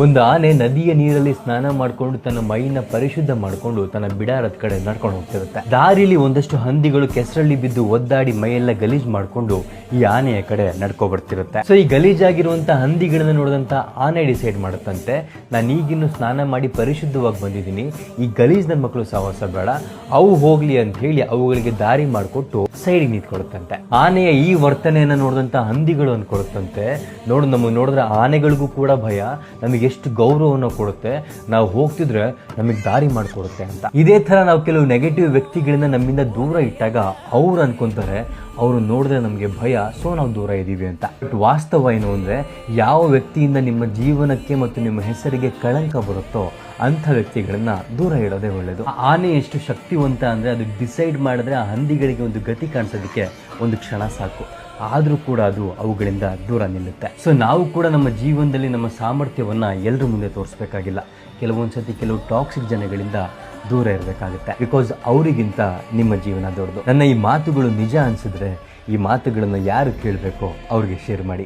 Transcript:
ಒಂದು ಆನೆ ನದಿಯ ನೀರಲ್ಲಿ ಸ್ನಾನ ಮಾಡಿಕೊಂಡು ತನ್ನ ಮೈನ ಪರಿಶುದ್ಧ ಮಾಡಿಕೊಂಡು ತನ್ನ ಬಿಡಾರದ ಕಡೆ ನಡ್ಕೊಂಡು ಹೋಗ್ತಿರುತ್ತೆ. ದಾರಿಲಿ ಒಂದಷ್ಟು ಹಂದಿಗಳು ಕೆಸರಲ್ಲಿ ಬಿದ್ದು ಒದ್ದಾಡಿ ಮೈಯೆಲ್ಲ ಗಲೀಜ್ ಮಾಡಿಕೊಂಡು ಈ ಆನೆಯ ಕಡೆ ನಡ್ಕೊ ಬರ್ತಿರುತ್ತೆ. ಸೊ ಈ ಗಲೀಜಾಗಿರುವಂತ ಹಂದಿಗಳನ್ನ ನೋಡಿದಂತ ಆನೆ ಡಿಸೈಡ್ ಮಾಡುತ್ತಂತೆ, ನಾನು ಈಗಿನ್ನು ಸ್ನಾನ ಮಾಡಿ ಪರಿಶುದ್ಧವಾಗಿ ಬಂದಿದ್ದೀನಿ, ಈ ಗಲೀಜ್ ನನ್ನ ಮಕ್ಕಳು ಸಹವಾಸ ಬೇಡ, ಅವು ಹೋಗ್ಲಿ ಅಂತ ಹೇಳಿ ಅವುಗಳಿಗೆ ದಾರಿ ಮಾಡಿಕೊಟ್ಟು ಸೈಡಿಗೆ ನಿಂತ್ಕೊಡುತ್ತಂತೆ. ಆನೆಯ ಈ ವರ್ತನೆಯನ್ನ ನೋಡಿದಂತ ಹಂದಿಗಳು ಅನ್ಕೊಡುತ್ತಂತೆ, ನಮಗೆ ನೋಡಿದ್ರೆ ಆನೆಗಳಿಗೂ ಕೂಡ ಭಯ, ನಮಗೆ ಎಷ್ಟು ಗೌರವವನ್ನು ಕೊಡುತ್ತೆ, ನಾವು ಹೋಗ್ತಿದ್ರೆ ನಮಗೆ ದಾರಿ ಮಾಡಿಕೊಡುತ್ತೆ ಅಂತ. ಇದೇ ತರ ನಾವು ಕೆಲವು ನೆಗೆಟಿವ್ ವ್ಯಕ್ತಿಗಳಿಂದ ನಮ್ಮಿಂದ ದೂರ ಇಟ್ಟಾಗ ಅವ್ರು ಅನ್ಕೊಂತಾರೆ ಅವರು ನೋಡಿದ್ರೆ ನಮಗೆ ಭಯ, ಸೊ ನಾವು ದೂರ ಇದ್ದೀವಿ ಅಂತ. ಬಟ್ ವಾಸ್ತವ ಏನು ಅಂದರೆ, ಯಾವ ವ್ಯಕ್ತಿಯಿಂದ ನಿಮ್ಮ ಜೀವನಕ್ಕೆ ಮತ್ತು ನಿಮ್ಮ ಹೆಸರಿಗೆ ಕಳಂಕ ಬರುತ್ತೋ ಅಂಥ ವ್ಯಕ್ತಿಗಳನ್ನ ದೂರ ಇಡೋದೇ ಒಳ್ಳೆಯದು. ಆನೆ ಎಷ್ಟು ಶಕ್ತಿವಂತ ಅಂದರೆ ಅದು ಡಿಸೈಡ್ ಮಾಡಿದ್ರೆ ಆ ಹಂದಿಗಳಿಗೆ ಒಂದು ಗತಿ ಕಾಣಿಸೋದಕ್ಕೆ ಒಂದು ಕ್ಷಣ ಸಾಕು, ಆದರೂ ಕೂಡ ಅದು ಅವುಗಳಿಂದ ದೂರ ನಿಲ್ಲುತ್ತೆ. ಸೊ ನಾವು ಕೂಡ ನಮ್ಮ ಜೀವನದಲ್ಲಿ ನಮ್ಮ ಸಾಮರ್ಥ್ಯವನ್ನು ಎಲ್ಲರ ಮುಂದೆ ತೋರಿಸ್ಬೇಕಾಗಿಲ್ಲ. ಕೆಲವೊಂದ್ಸತಿ ಕೆಲವು ಟಾಕ್ಸಿಕ್ ಜನಗಳಿಂದ ದೂರ ಇರಬೇಕಾಗುತ್ತೆ, ಬಿಕಾಸ್ ಅವರಿಗಿಂತ ನಿಮ್ಮ ಜೀವನ ದೊಡ್ಡದು. ನನ್ನ ಈ ಮಾತುಗಳು ನಿಜ ಅನಿಸಿದ್ರೆ ಈ ಮಾತುಗಳನ್ನು ಯಾರು ಕೇಳಬೇಕೋ ಅವ್ರಿಗೆ ಶೇರ್ ಮಾಡಿ.